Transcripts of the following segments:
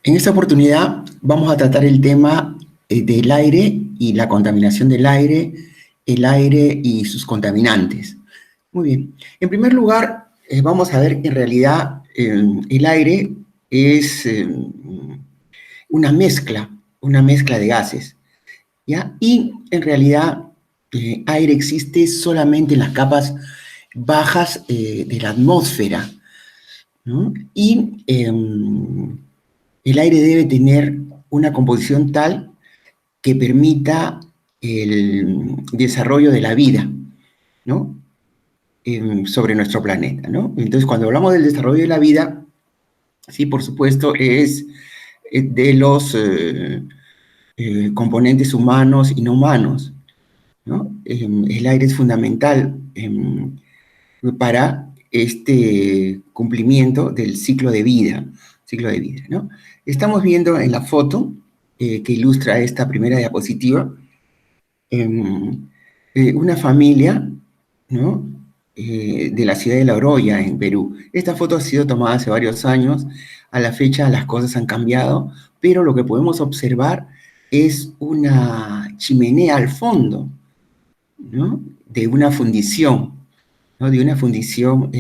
En esta oportunidad vamos a tratar el tema del aire y la contaminación del aire, el aire y sus contaminantes. Muy bien. En primer lugar, vamos a ver que en realidad el aire es una mezcla de gases, ¿ya? Y en realidad aire existe solamente en las capas bajas de la atmósfera, ¿no? Y el aire debe tener una composición tal que permita el desarrollo de la vida, ¿no? Sobre nuestro planeta, ¿no? Entonces, cuando hablamos del desarrollo de la vida, sí, por supuesto, es de los componentes humanos y no humanos, ¿no? El aire es fundamental para este cumplimiento del ciclo de vida, ¿no? Estamos viendo en la foto que ilustra esta primera diapositiva una familia, ¿no? De la ciudad de La Oroya, en Perú. Esta foto ha sido tomada hace varios años. A la fecha las cosas han cambiado, pero lo que podemos observar es una chimenea al fondo, ¿no? De una fundición, ¿no? De una fundición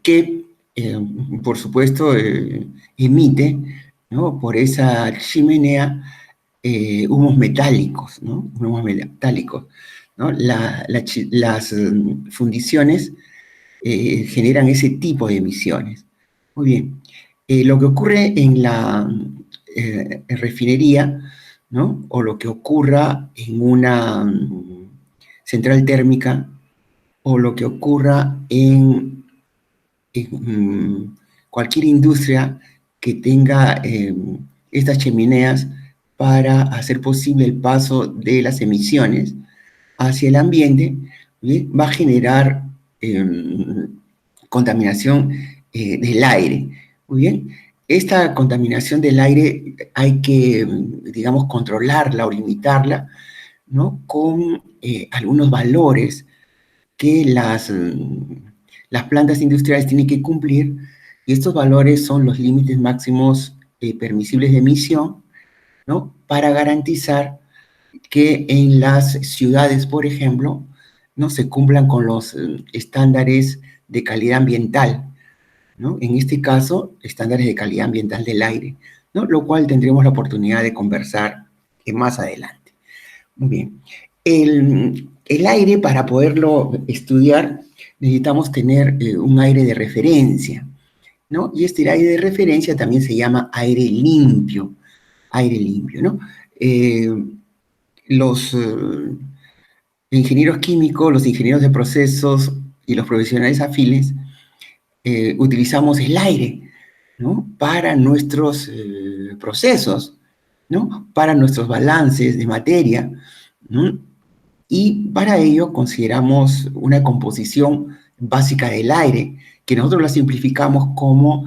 que, por supuesto, emite, ¿no? Por esa chimenea humos metálicos, ¿no? Humos metálicos, ¿no? Las fundiciones generan ese tipo de emisiones. Muy bien. Lo que ocurre en la refinería, ¿no? O lo que ocurra en una central térmica, o lo que ocurra en cualquier industria que tenga estas chimeneas para hacer posible el paso de las emisiones hacia el ambiente, ¿sí? Va a generar contaminación del aire. Muy bien. Esta contaminación del aire hay que, digamos, controlarla o limitarla, ¿no? Con algunos valores que las plantas industriales tienen que cumplir, y estos valores son los límites máximos permisibles de emisión, ¿no? Para garantizar que en las ciudades, por ejemplo, no se cumplan con los estándares de calidad ambiental, ¿no? En este caso, estándares de calidad ambiental del aire, ¿no? Lo cual tendremos la oportunidad de conversar más adelante. Muy bien. El aire, para poderlo estudiar, necesitamos tener un aire de referencia, ¿no? Y este aire de referencia también se llama aire limpio, ¿no? Los ingenieros químicos, los ingenieros de procesos y los profesionales afines utilizamos el aire, ¿no? Para nuestros procesos, ¿no? Para nuestros balances de materia, ¿no? Y para ello consideramos una composición básica del aire, que nosotros la simplificamos como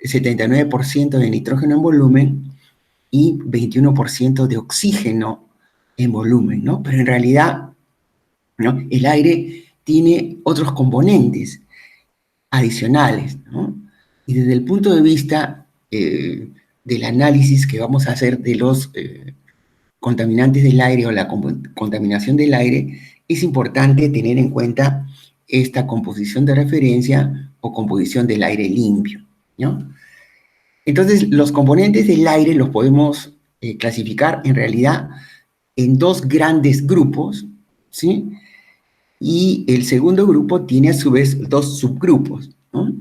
79% de nitrógeno en volumen y 21% de oxígeno en volumen, ¿no? Pero en realidad, ¿no? El aire tiene otros componentes adicionales, ¿no? Y desde el punto de vista del análisis que vamos a hacer de los contaminantes del aire o la contaminación del aire, es importante tener en cuenta esta composición de referencia o composición del aire limpio, ¿no? Entonces, los componentes del aire los podemos clasificar en realidad en dos grandes grupos, ¿sí? Y el segundo grupo tiene a su vez dos subgrupos, ¿no?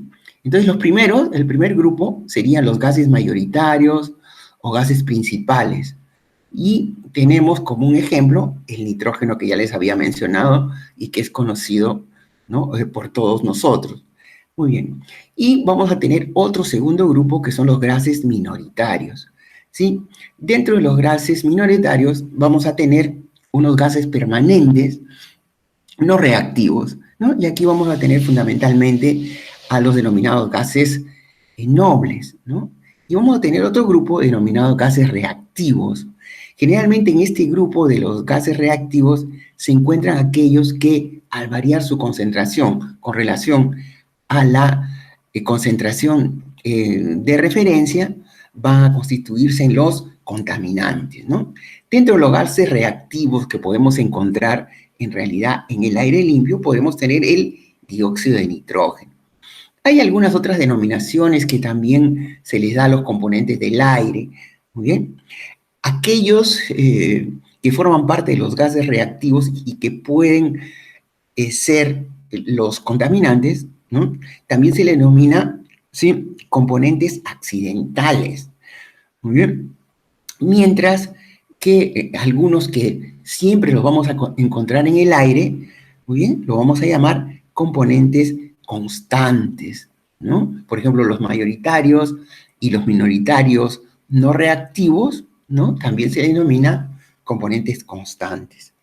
Entonces, el primer grupo serían los gases mayoritarios o gases principales. Y tenemos como un ejemplo el nitrógeno que ya les había mencionado y que es conocido, ¿no? Por todos nosotros. Muy bien. Y vamos a tener otro segundo grupo que son los gases minoritarios, ¿sí? Dentro de los gases minoritarios vamos a tener unos gases permanentes no reactivos, ¿no? Y aquí vamos a tener fundamentalmente a los denominados gases nobles, ¿no? Y vamos a tener otro grupo denominado gases reactivos. Generalmente en este grupo de los gases reactivos se encuentran aquellos que al variar su concentración con relación a la concentración de referencia, van a constituirse en los contaminantes, ¿no? Dentro de los gases reactivos que podemos encontrar en realidad en el aire limpio, podemos tener el dióxido de nitrógeno. Hay algunas otras denominaciones que también se les da a los componentes del aire, muy bien. Aquellos que forman parte de los gases reactivos y que pueden ser los contaminantes, ¿no? También se le denomina, ¿sí?, componentes accidentales. Muy bien. Mientras que algunos que siempre los vamos a encontrar en el aire, muy bien, lo vamos a llamar componentes constantes, ¿no? Por ejemplo, los mayoritarios y los minoritarios no reactivos, ¿no? También se denomina componentes constantes.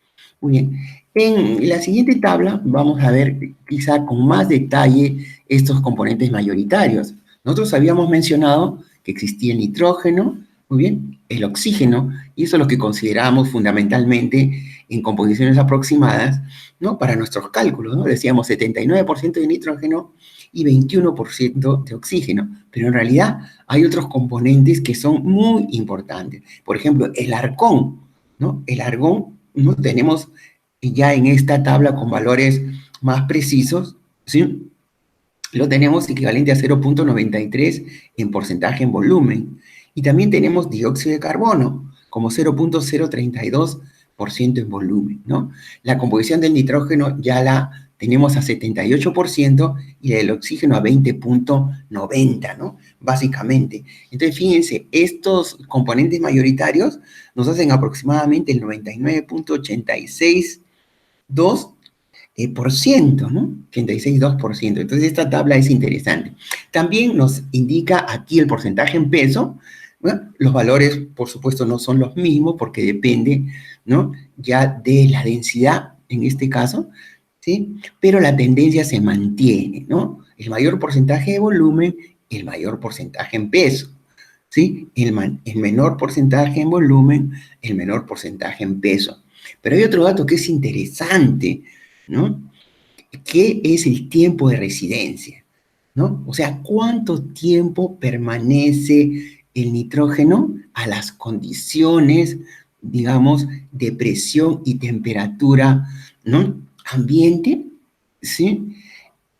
Muy bien. En la siguiente tabla vamos a ver quizá con más detalle estos componentes mayoritarios. Nosotros habíamos mencionado que existía el nitrógeno, muy bien, el oxígeno, y eso es lo que consideramos fundamentalmente en composiciones aproximadas, ¿no?, para nuestros cálculos, ¿no? Decíamos 79% de nitrógeno y 21% de oxígeno, pero en realidad hay otros componentes que son muy importantes. Por ejemplo, el argón, ¿no? El argón, ¿no?, tenemos ya en esta tabla con valores más precisos, ¿sí?, lo tenemos equivalente a 0.93 en porcentaje en volumen. Y también tenemos dióxido de carbono como 0.032% en volumen, ¿no? La composición del nitrógeno ya la tenemos a 78% y la del oxígeno a 20.90, ¿no? Básicamente. Entonces, fíjense, estos componentes mayoritarios nos hacen aproximadamente el 99.862%, ¿no? 86,2%. Entonces, esta tabla es interesante. También nos indica aquí el porcentaje en peso. Bueno, los valores, por supuesto, no son los mismos porque depende, ¿no?, ya de la densidad, en este caso, ¿sí? Pero la tendencia se mantiene, ¿no? El mayor porcentaje de volumen, el mayor porcentaje en peso, ¿sí? El menor porcentaje en volumen, el menor porcentaje en peso. Pero hay otro dato que es interesante, ¿no?, ¿qué es el tiempo de residencia? ¿No? O sea, ¿cuánto tiempo permanece el nitrógeno a las condiciones, digamos, de presión y temperatura, ¿no?, ambiente? ¿Sí?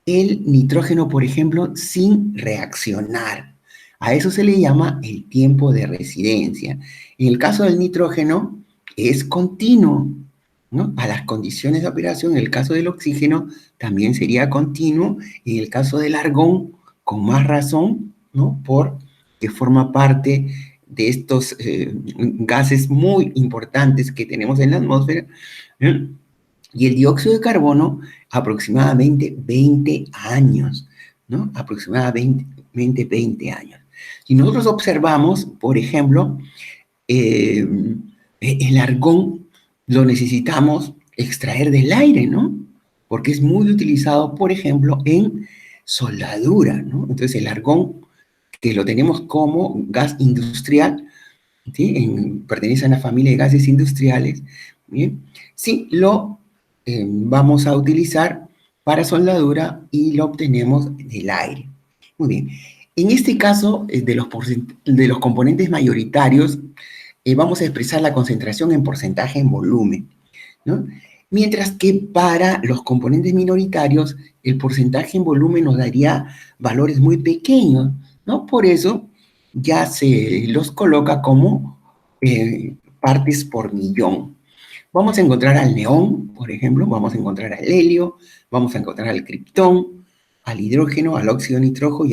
El nitrógeno, por ejemplo, sin reaccionar. A eso se le llama el tiempo de residencia. En el caso del nitrógeno, es continuo, ¿no?, a las condiciones de operación. En el caso del oxígeno, también sería continuo. En el caso del argón, con más razón, ¿no?, porque forma parte de estos gases muy importantes que tenemos en la atmósfera, ¿eh? Y el dióxido de carbono, aproximadamente 20 años, ¿no? Aproximadamente 20 años. Si nosotros observamos, por ejemplo, eh, el argón lo necesitamos extraer del aire, ¿no? Porque es muy utilizado, por ejemplo, en soldadura, ¿no? Entonces, el argón, que lo tenemos como gas industrial, ¿sí?, pertenece a la familia de gases industriales, ¿bien? Sí, lo vamos a utilizar para soldadura y lo obtenemos del aire. Muy bien. En este caso, de los componentes mayoritarios, vamos a expresar la concentración en porcentaje en volumen, ¿no? Mientras que para los componentes minoritarios, el porcentaje en volumen nos daría valores muy pequeños, ¿no? Por eso ya se los coloca como partes por millón. Vamos a encontrar al neón, por ejemplo, vamos a encontrar al helio, vamos a encontrar al criptón, al hidrógeno, al óxido nitroso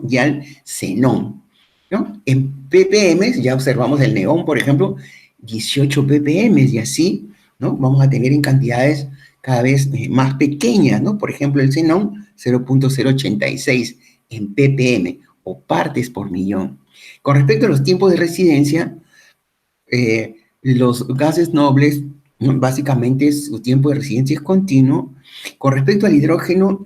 y al xenón, ¿no? En ppm ya observamos el neón, por ejemplo, 18 ppm y así, ¿no?, vamos a tener en cantidades cada vez más pequeñas, ¿no? Por ejemplo, el xenón, 0.086 en ppm o partes por millón. Con respecto a los tiempos de residencia, los gases nobles, ¿no?, básicamente su tiempo de residencia es continuo. Con respecto al hidrógeno,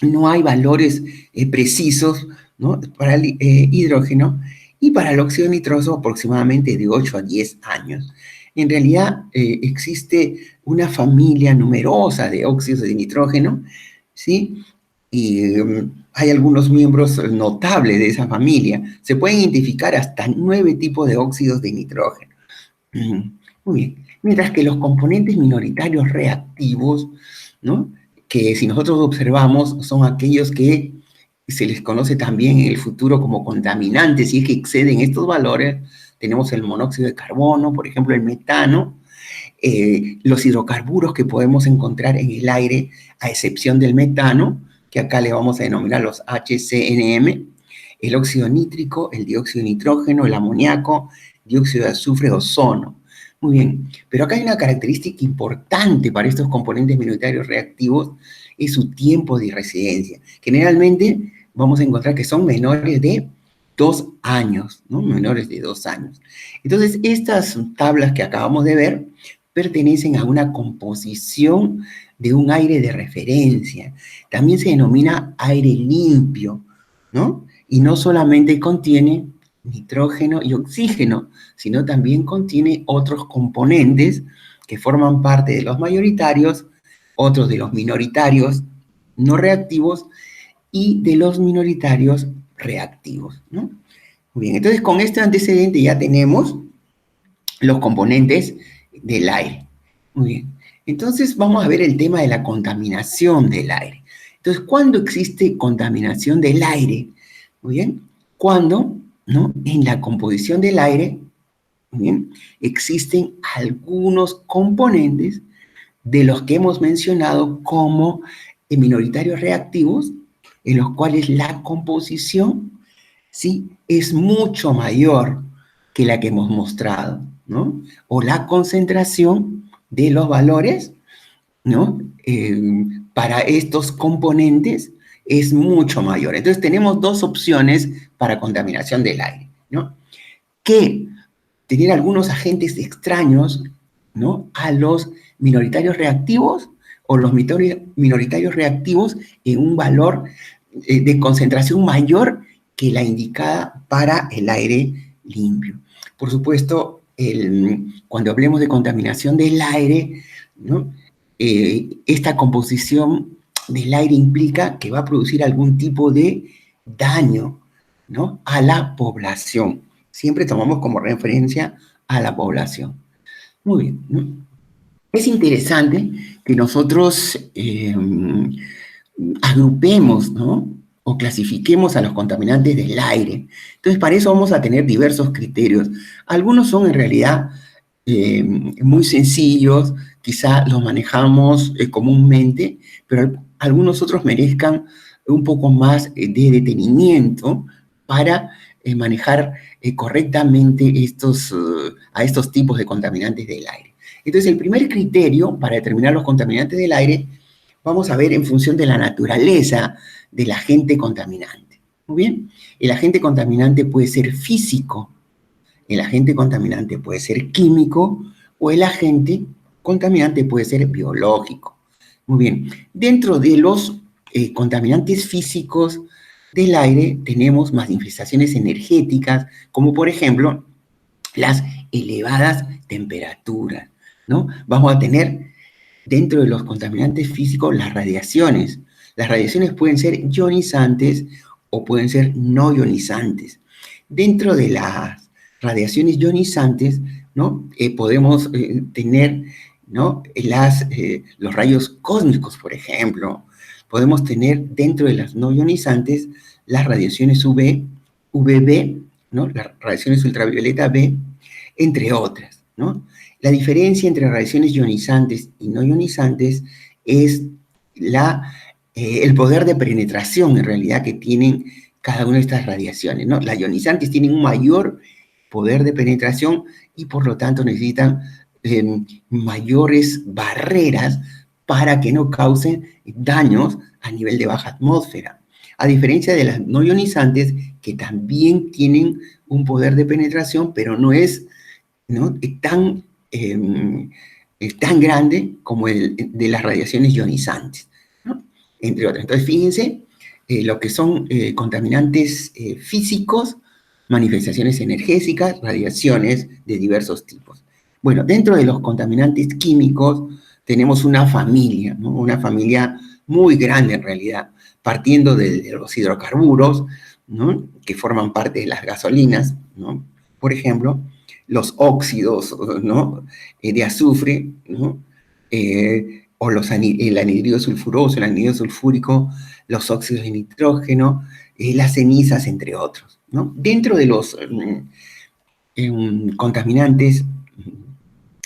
no hay valores precisos, ¿no?, para el hidrógeno, y para el óxido nitroso aproximadamente de 8 a 10 años. En realidad existe una familia numerosa de óxidos de nitrógeno, ¿sí? Y hay algunos miembros notables de esa familia. Se pueden identificar hasta 9 tipos de óxidos de nitrógeno. Muy bien. Mientras que los componentes minoritarios reactivos, ¿no? Que si nosotros observamos son aquellos que se les conoce también en el futuro como contaminantes, y es que exceden estos valores. Tenemos el monóxido de carbono, por ejemplo, el metano, los hidrocarburos que podemos encontrar en el aire, a excepción del metano, que acá le vamos a denominar los HCNM, el óxido nítrico, el dióxido de nitrógeno, el amoníaco, dióxido de azufre, ozono. Muy bien, pero acá hay una característica importante para estos componentes minoritarios reactivos, es su tiempo de residencia. Generalmente vamos a encontrar que son menores de 2 años, ¿no? Menores de 2 años. Entonces, estas tablas que acabamos de ver pertenecen a una composición de un aire de referencia. También se denomina aire limpio, ¿no? Y no solamente contiene nitrógeno y oxígeno, sino también contiene otros componentes que forman parte de los mayoritarios, otros de los minoritarios no reactivos y de los minoritarios reactivos, ¿no? Muy bien, entonces con este antecedente ya tenemos los componentes del aire. Muy bien, entonces vamos a ver el tema de la contaminación del aire. Entonces, ¿cuándo existe contaminación del aire? Muy bien, cuando, ¿no?, en la composición del aire, muy bien, existen algunos componentes de los que hemos mencionado como minoritarios reactivos, en los cuales la composición, ¿sí?, es mucho mayor que la que hemos mostrado, ¿no? O la concentración de los valores, ¿no?, para estos componentes es mucho mayor. Entonces tenemos dos opciones para contaminación del aire, ¿no? Que tener algunos agentes extraños, ¿no?, a los minoritarios reactivos, o los minoritarios reactivos en un valor de concentración mayor que la indicada para el aire limpio. Por supuesto, cuando hablemos de contaminación del aire, ¿no?, esta composición del aire implica que va a producir algún tipo de daño, ¿no?, a la población. Siempre tomamos como referencia a la población. Muy bien, ¿no? Es interesante que nosotros agrupemos, ¿no?, o clasifiquemos a los contaminantes del aire. Entonces, para eso vamos a tener diversos criterios. Algunos son en realidad muy sencillos, quizá los manejamos comúnmente, pero algunos otros merezcan un poco más de detenimiento para manejar correctamente a estos tipos de contaminantes del aire. Entonces, el primer criterio para determinar los contaminantes del aire, vamos a ver en función de la naturaleza del agente contaminante. Muy bien, el agente contaminante puede ser físico, el agente contaminante puede ser químico, o el agente contaminante puede ser biológico. Muy bien, dentro de los contaminantes físicos del aire tenemos manifestaciones energéticas, como por ejemplo las elevadas temperaturas, ¿no? Vamos a tener dentro de los contaminantes físicos las radiaciones. Las radiaciones pueden ser ionizantes o pueden ser no ionizantes. Dentro de las radiaciones ionizantes, ¿no?, podemos tener, ¿no?, los rayos cósmicos, por ejemplo. Podemos tener dentro de las no ionizantes las radiaciones UV, UVB, ¿no?, las radiaciones ultravioleta B, entre otras, ¿no? La diferencia entre radiaciones ionizantes y no ionizantes es el poder de penetración, en realidad, que tienen cada una de estas radiaciones, ¿no? Las ionizantes tienen un mayor poder de penetración y, por lo tanto, necesitan mayores barreras para que no causen daños a nivel de baja atmósfera. A diferencia de las no ionizantes, que también tienen un poder de penetración, pero no es, ¿no?, tan grande como el de las radiaciones ionizantes, ¿no?, entre otras. Entonces, fíjense lo que son contaminantes físicos, manifestaciones energéticas, radiaciones de diversos tipos. Bueno, dentro de los contaminantes químicos tenemos una familia, ¿no?, una familia muy grande en realidad. partiendo de los hidrocarburos, ¿no? Que forman parte de las gasolinas, ¿no? Por ejemplo, los óxidos, ¿no? De azufre, ¿no? O el anhídrido sulfuroso, el anhídrido sulfúrico, los óxidos de nitrógeno, las cenizas, entre otros, ¿no? Dentro de los contaminantes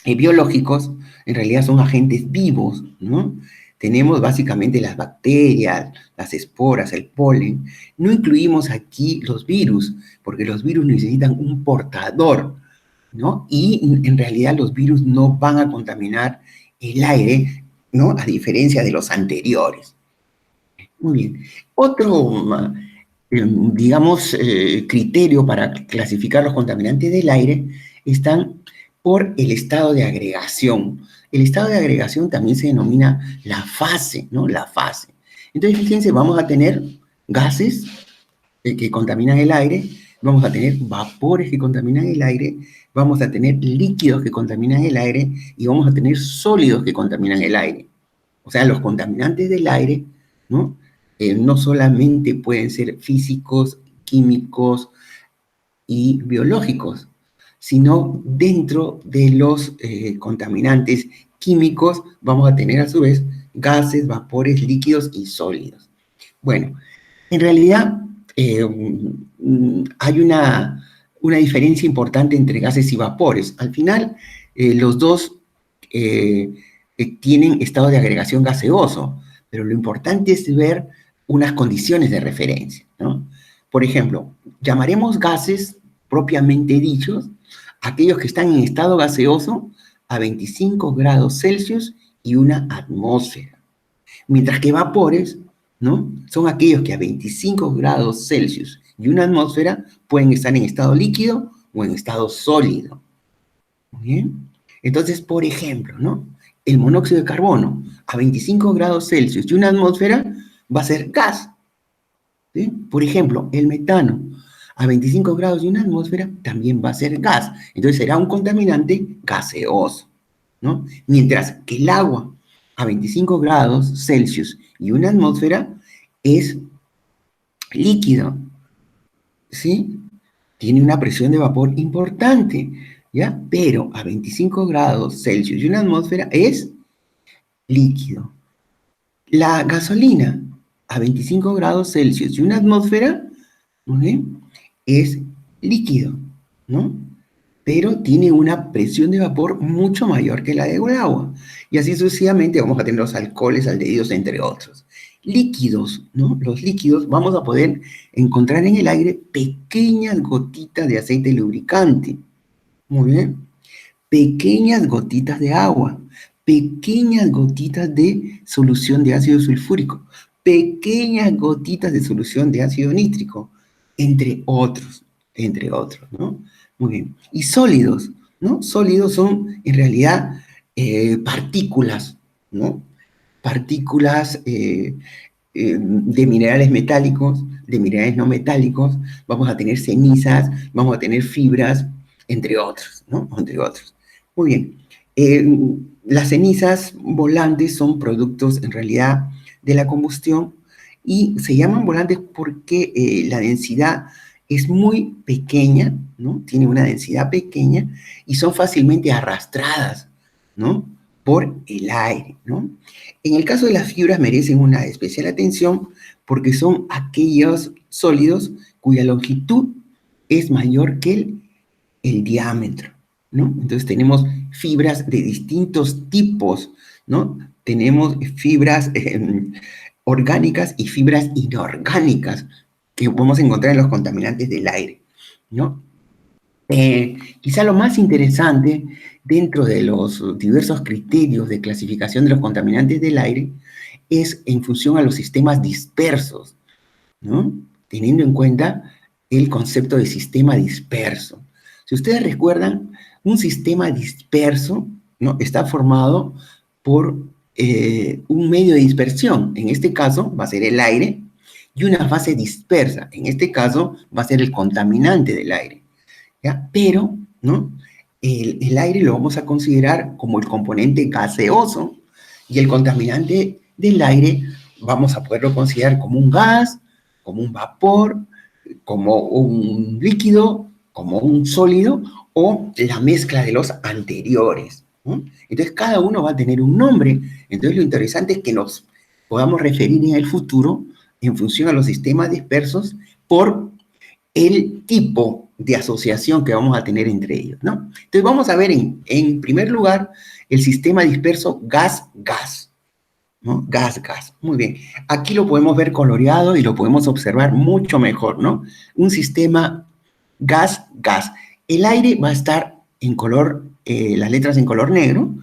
biológicos, en realidad son agentes vivos, ¿no? Tenemos básicamente las bacterias, las esporas, el polen. No incluimos aquí los virus, porque los virus necesitan un portador, ¿no? Y en realidad los virus no van a contaminar el aire, ¿no? A diferencia de los anteriores. Muy bien. Otro, digamos, criterio para clasificar los contaminantes del aire están por el estado de agregación. El estado de agregación también se denomina la fase, ¿no? La fase. Entonces, fíjense, vamos a tener gases que contaminan el aire, vamos a tener vapores que contaminan el aire, vamos a tener líquidos que contaminan el aire y vamos a tener sólidos que contaminan el aire. O sea, los contaminantes del aire, ¿no? No solamente pueden ser físicos, químicos y biológicos, sino dentro de los contaminantes químicos vamos a tener a su vez gases, vapores, líquidos y sólidos. Bueno, en realidad hay una diferencia importante entre gases y vapores. Al final, los dos tienen estado de agregación gaseoso, pero lo importante es ver unas condiciones de referencia, ¿no? Por ejemplo, llamaremos gases propiamente dichos aquellos que están en estado gaseoso a 25 grados Celsius y una atmósfera. Mientras que vapores, ¿no? Son aquellos que a 25 grados Celsius y una atmósfera pueden estar en estado líquido o en estado sólido. ¿Muy bien? Entonces, por ejemplo, ¿no? El monóxido de carbono a 25 grados Celsius y una atmósfera va a ser gas. ¿Sí? Por ejemplo, el metano a 25 grados y una atmósfera también va a ser gas. Entonces será un contaminante gaseoso, ¿no? Mientras que el agua a 25 grados Celsius y una atmósfera es líquido, ¿sí? Tiene una presión de vapor importante, ¿ya? Pero a 25 grados Celsius y una atmósfera es líquido. La gasolina a 25 grados Celsius y una atmósfera, ¿okay? Es líquido, ¿no? Pero tiene una presión de vapor mucho mayor que la del agua. Y así sucesivamente vamos a tener los alcoholes, aldehídos, entre otros. Líquidos, ¿no? Los líquidos vamos a poder encontrar en el aire pequeñas gotitas de aceite lubricante. Muy bien. Pequeñas gotitas de agua, pequeñas gotitas de solución de ácido sulfúrico, pequeñas gotitas de solución de ácido nítrico, entre otros, ¿no? Muy bien. Y sólidos, ¿no? Sólidos son, en realidad, partículas, ¿no? Partículas de minerales metálicos, de minerales no metálicos, vamos a tener cenizas, vamos a tener fibras, entre otros, ¿no? Entre otros. Muy bien. Las cenizas volantes son productos, en realidad, de la combustión y se llaman volantes porque la densidad es muy pequeña, ¿no? Tiene una densidad pequeña y son fácilmente arrastradas, ¿no? Por el aire, ¿no? En el caso de las fibras merecen una especial atención porque son aquellos sólidos cuya longitud es mayor que el diámetro, ¿no? Entonces tenemos fibras de distintos tipos, ¿no? Tenemos fibras orgánicas y fibras inorgánicas que podemos encontrar en los contaminantes del aire, ¿no? Quizá lo más interesante dentro de los diversos criterios de clasificación de los contaminantes del aire es en función a los sistemas dispersos, ¿no? Teniendo en cuenta el concepto de sistema disperso. Si ustedes recuerdan, un sistema disperso, ¿no? Está formado por un medio de dispersión. En este caso va a ser el aire y una fase dispersa. En este caso va a ser el contaminante del aire. ¿Ya? Pero, ¿no? El aire lo vamos a considerar como el componente gaseoso y el contaminante del aire vamos a poderlo considerar como un gas, como un vapor, como un líquido, como un sólido, o la mezcla de los anteriores, ¿no? Entonces, cada uno va a tener un nombre. Entonces, lo interesante es que nos podamos referir en el futuro en función a los sistemas dispersos por el tipo de asociación que vamos a tener entre ellos, ¿no? Entonces, vamos a ver en primer lugar el sistema disperso gas-gas, ¿no? Gas-gas, muy bien. Aquí lo podemos ver coloreado y lo podemos observar mucho mejor, ¿no? Un sistema gas-gas. El aire va a estar en color, las letras en color negro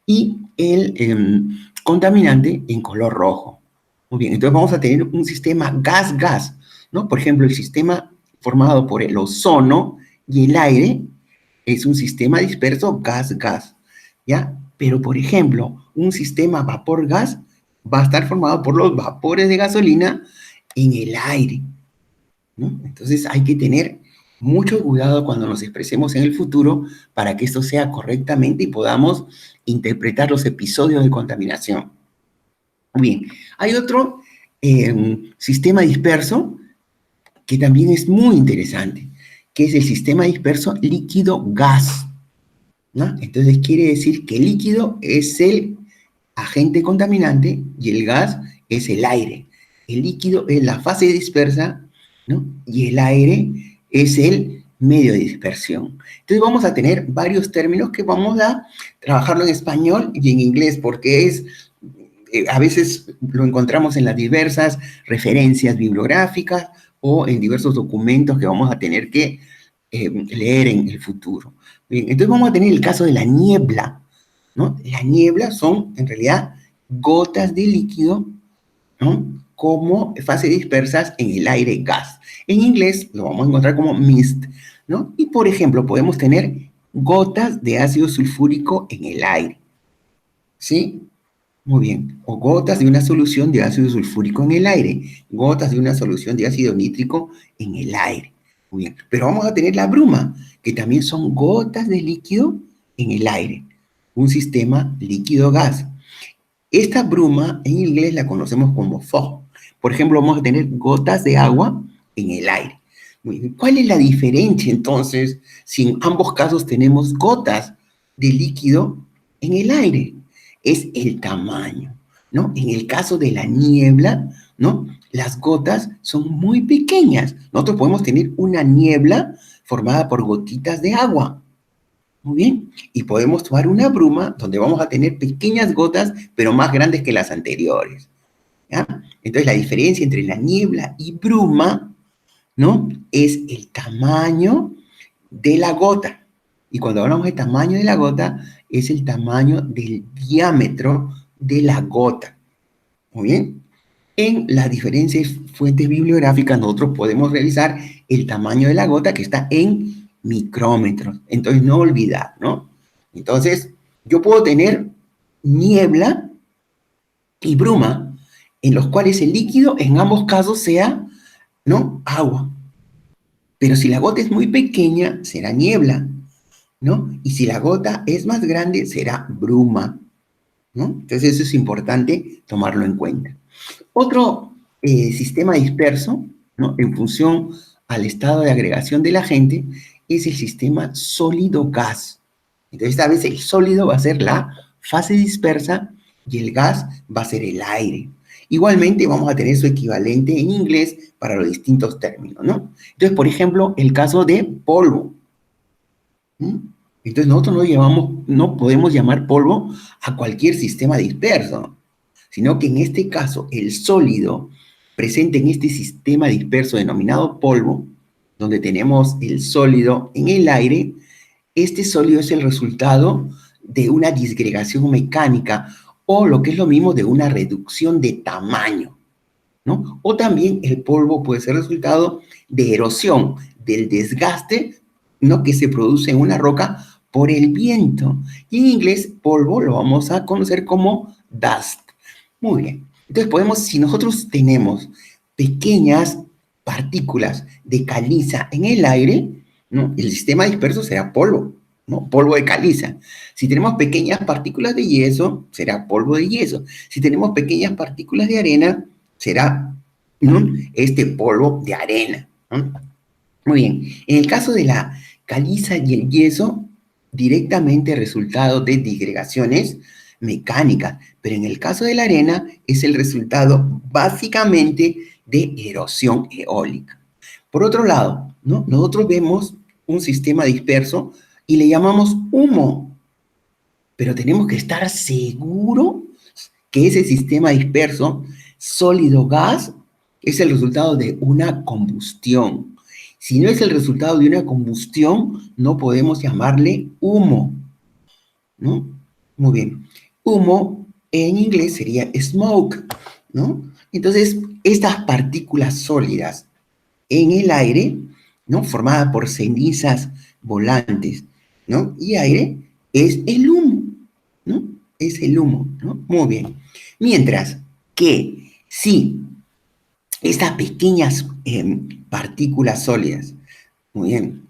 y el contaminante en color rojo. Muy bien, entonces vamos a tener un sistema gas-gas, ¿no? Por ejemplo, el sistema formado por el ozono y el aire es un sistema disperso gas-gas, ¿ya? Pero, por ejemplo, un sistema vapor-gas va a estar formado por los vapores de gasolina en el aire, ¿no? Entonces hay que tener mucho cuidado cuando nos expresemos en el futuro para que esto sea correctamente y podamos interpretar los episodios de contaminación. Bien, hay otro sistema disperso que también es muy interesante, que es el sistema disperso líquido-gas, ¿no? Entonces quiere decir que el líquido es el agente contaminante y el gas es el aire. El líquido es la fase dispersa, ¿no? Y el aire es el medio de dispersión. Entonces vamos a tener varios términos que vamos a trabajarlo en español y en inglés porque a veces lo encontramos en las diversas referencias bibliográficas o en diversos documentos que vamos a tener que leer en el futuro. Bien, entonces vamos a tener el caso de la niebla, ¿no? La niebla son, en realidad, gotas de líquido, ¿no? Como fase dispersas en el aire gas. En inglés lo vamos a encontrar como mist, ¿no? Y, por ejemplo, podemos tener gotas de ácido sulfúrico en el aire, ¿sí? Muy bien. O gotas de una solución de ácido sulfúrico en el aire. Gotas de una solución de ácido nítrico en el aire. Muy bien. Pero vamos a tener la bruma, que también son gotas de líquido en el aire. Un sistema líquido-gas. Esta bruma en inglés la conocemos como fog. Por ejemplo, vamos a tener gotas de agua en el aire. Muy bien. ¿Cuál es la diferencia entonces si en ambos casos tenemos gotas de líquido en el aire? Es el tamaño, ¿no? En el caso de la niebla, ¿no? Las gotas son muy pequeñas. Nosotros podemos tener una niebla formada por gotitas de agua. Muy bien. Y podemos tomar una bruma donde vamos a tener pequeñas gotas, pero más grandes que las anteriores, ¿ya? Entonces, la diferencia entre la niebla y bruma, ¿no? Es el tamaño de la gota. Y cuando hablamos de tamaño de la gota, es el tamaño del diámetro de la gota. Muy bien. En las diferentes fuentes bibliográficas nosotros podemos revisar el tamaño de la gota que está en micrómetros. Entonces, no olvidar, ¿no? Entonces, yo puedo tener niebla y bruma, en los cuales el líquido en ambos casos sea, ¿no? Agua. Pero si la gota es muy pequeña, será niebla, ¿no? Y si la gota es más grande, será bruma, ¿no? Entonces eso es importante tomarlo en cuenta. Otro sistema disperso, ¿no? En función al estado de agregación del agente, es el sistema sólido-gas. Entonces esta vez el sólido va a ser la fase dispersa y el gas va a ser el aire. Igualmente vamos a tener su equivalente en inglés para los distintos términos, ¿no? Entonces, por ejemplo, el caso de polvo. ¿Mm? Entonces nosotros no podemos llamar polvo a cualquier sistema disperso, sino que en este caso el sólido presente en este sistema disperso denominado polvo, donde tenemos el sólido en el aire, este sólido es el resultado de una disgregación mecánica o lo que es lo mismo de una reducción de tamaño, ¿no? O también el polvo puede ser resultado de erosión, del desgaste, ¿no? Que se produce en una roca por el viento. Y en inglés, polvo lo vamos a conocer como dust. Muy bien. Entonces podemos, si nosotros tenemos pequeñas partículas de caliza en el aire, ¿no? El sistema disperso será polvo, ¿no? Polvo de caliza. Si tenemos pequeñas partículas de yeso, será polvo de yeso. Si tenemos pequeñas partículas de arena, será, ¿no?, este polvo de arena, ¿no? Muy bien, en el caso de la caliza y el yeso, directamente resultado de disgregaciones mecánicas, pero en el caso de la arena es el resultado básicamente de erosión eólica. Por otro lado, ¿no?, nosotros vemos un sistema disperso y le llamamos humo, pero tenemos que estar seguros que ese sistema disperso, sólido-gas, es el resultado de una combustión. Si no es el resultado de una combustión, no podemos llamarle humo, ¿no? Muy bien. Humo en inglés sería smoke, ¿no? Entonces, estas partículas sólidas en el aire, ¿no?, formadas por cenizas volantes, ¿no?, y aire, es el humo, ¿no? Es el humo, ¿no? Muy bien. Mientras que si estas pequeñas partículas sólidas, muy bien,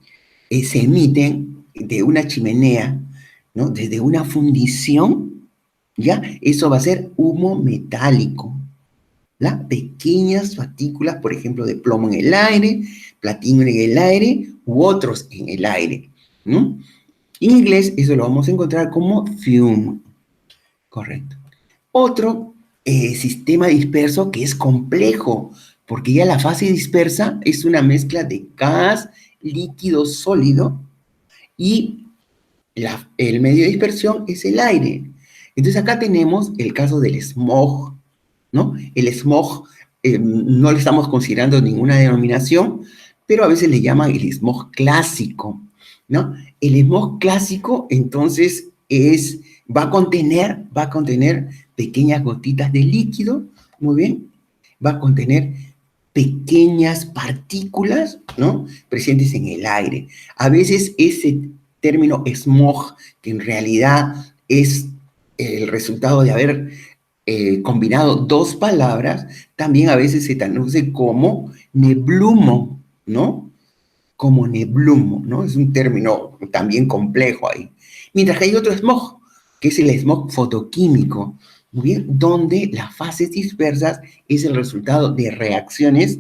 se emiten de una chimenea, ¿no?, desde una fundición, ¿ya? Eso va a ser humo metálico. Las pequeñas partículas, por ejemplo, de plomo en el aire, platino en el aire u otros en el aire, ¿no? En inglés eso lo vamos a encontrar como fume, correcto. Otro sistema disperso que es complejo, porque ya la fase dispersa es una mezcla de gas, líquido, sólido, y el medio de dispersión es el aire. Entonces acá tenemos el caso del smog, ¿no? El smog no le estamos considerando ninguna denominación, pero a veces le llaman el smog clásico, ¿no? El smog clásico, entonces, va a contener pequeñas gotitas de líquido, muy bien, va a contener pequeñas partículas, ¿no?, presentes en el aire. A veces ese término smog, que en realidad es el resultado de haber combinado dos palabras, también a veces se traduce como neblumo, ¿no? Como neblumo, ¿no? Es un término también complejo ahí. Mientras que hay otro smog, que es el smog fotoquímico, muy bien, donde las fases dispersas es el resultado de reacciones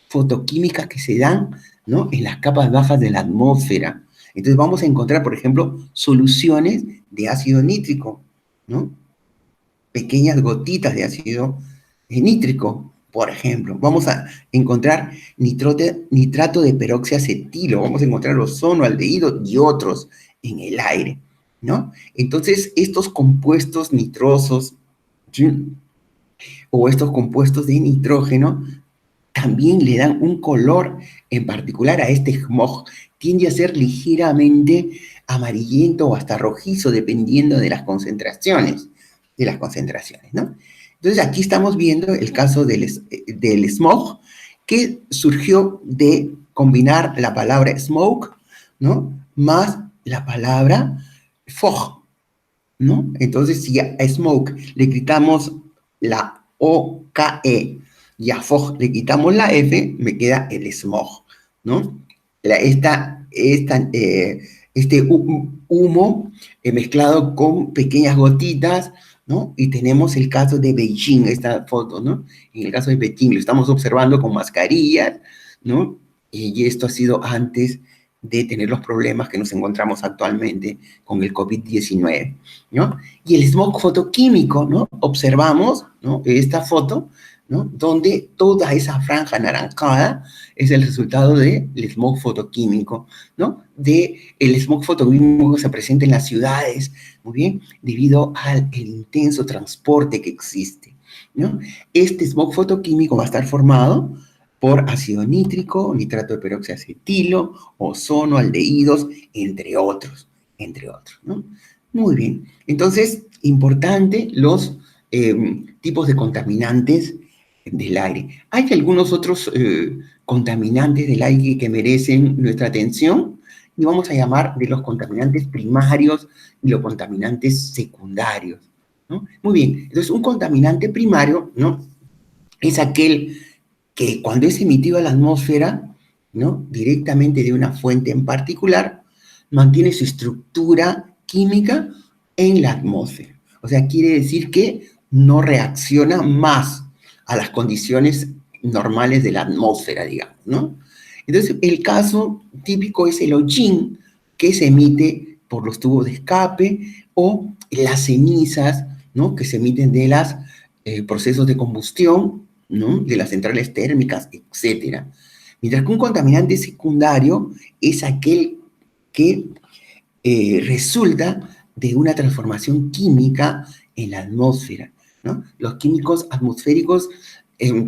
fotoquímicas que se dan, ¿no?, en las capas bajas de la atmósfera. Entonces vamos a encontrar, por ejemplo, soluciones de ácido nítrico, ¿no?, pequeñas gotitas de ácido nítrico, por ejemplo. Vamos a encontrar nitrato de peroxiacetilo, vamos a encontrar ozono, aldehído y otros en el aire, ¿no? Entonces, estos compuestos nitrosos, ¿sí?, o estos compuestos de nitrógeno también le dan un color en particular a este smog. Tiende a ser ligeramente amarillento o hasta rojizo, dependiendo de las concentraciones, ¿no? Entonces, aquí estamos viendo el caso del smog, que surgió de combinar la palabra smoke, ¿no?, más la palabra fog, ¿no? Entonces, si a smoke le quitamos la O-K-E y a fog le quitamos la F, me queda el smog, ¿no? Este humo mezclado con pequeñas gotitas, ¿no? Y tenemos el caso de Beijing, esta foto, ¿no? En el caso de Beijing lo estamos observando con mascarillas, ¿no? Y esto ha sido antes de tener los problemas que nos encontramos actualmente con el COVID-19, ¿no? Y el smog fotoquímico, ¿no? Observamos, ¿no?, esta foto, ¿no?, donde toda esa franja anaranjada es el resultado del smog fotoquímico, ¿no? El smog fotoquímico se presenta en las ciudades, muy bien, debido al intenso transporte que existe, ¿no? Este smog fotoquímico va a estar formado por ácido nítrico, nitrato de peroxiacetilo, ozono, aldehídos, entre otros, ¿no? Muy bien. Entonces, importante los tipos de contaminantes del aire. Hay algunos otros contaminantes del aire que merecen nuestra atención y vamos a llamar de los contaminantes primarios y los contaminantes secundarios, ¿no? Muy bien. Entonces, un contaminante primario, ¿no?, es aquel que cuando es emitido a la atmósfera, ¿no?, directamente de una fuente en particular, mantiene su estructura química en la atmósfera. O sea, quiere decir que no reacciona más a las condiciones normales de la atmósfera, digamos, ¿no? Entonces, el caso típico es el hollín que se emite por los tubos de escape o las cenizas, ¿no? Que se emiten de los procesos de combustión, ¿no? De las centrales térmicas, etcétera. Mientras que un contaminante secundario es aquel que resulta de una transformación química en la atmósfera, ¿no? Los químicos atmosféricos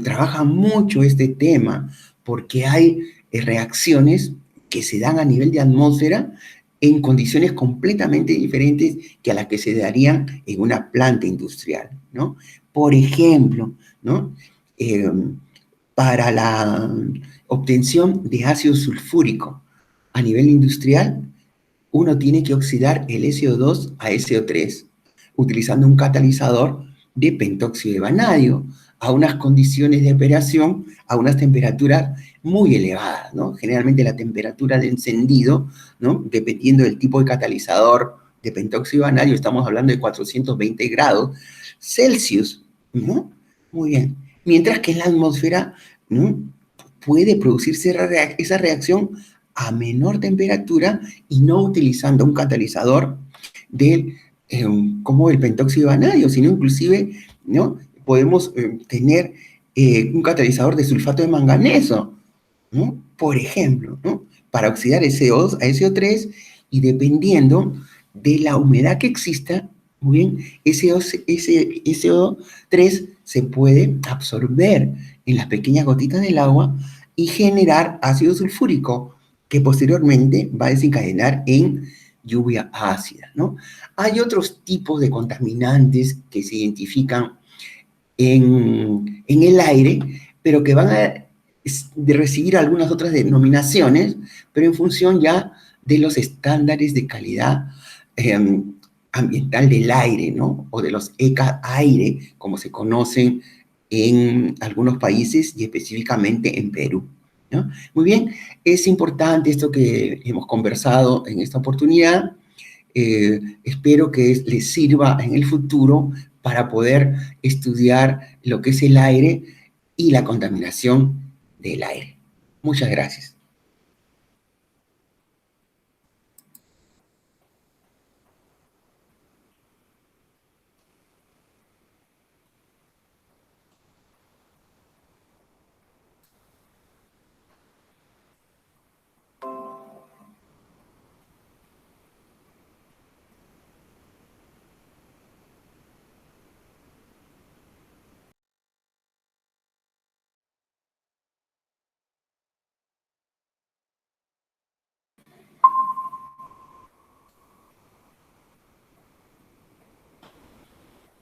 trabajan mucho este tema porque hay reacciones que se dan a nivel de atmósfera en condiciones completamente diferentes que a las que se darían en una planta industrial, ¿no? Por ejemplo, ¿no? Eh, para la obtención de ácido sulfúrico a nivel industrial, uno tiene que oxidar el SO2 a SO3 utilizando un catalizador de pentóxido de vanadio a unas condiciones de operación, a unas temperaturas muy elevadas, ¿no? Generalmente la temperatura de encendido, ¿no? Dependiendo del tipo de catalizador de pentóxido de vanadio, estamos hablando de 420 grados Celsius, ¿no? Muy bien. Mientras que en la atmósfera, ¿no? Puede producirse esa reacción a menor temperatura y no utilizando un catalizador del, como el pentóxido de vanadio, sino inclusive, ¿no? Podemos tener un catalizador de sulfato de manganeso, ¿no? Por ejemplo, ¿no? Para oxidar SO2 a SO3 y dependiendo de la humedad que exista, muy bien, SO3 se puede absorber en las pequeñas gotitas del agua y generar ácido sulfúrico, que posteriormente va a desencadenar en lluvia ácida, ¿no? Hay otros tipos de contaminantes que se identifican en el aire, pero que van a recibir algunas otras denominaciones, pero en función ya de los estándares de calidad ambiental del aire, ¿no? O de los ECA-aire, como se conocen en algunos países y específicamente en Perú, ¿no? Muy bien, es importante esto que hemos conversado en esta oportunidad. Espero que les sirva en el futuro para poder estudiar lo que es el aire y la contaminación del aire. Muchas gracias.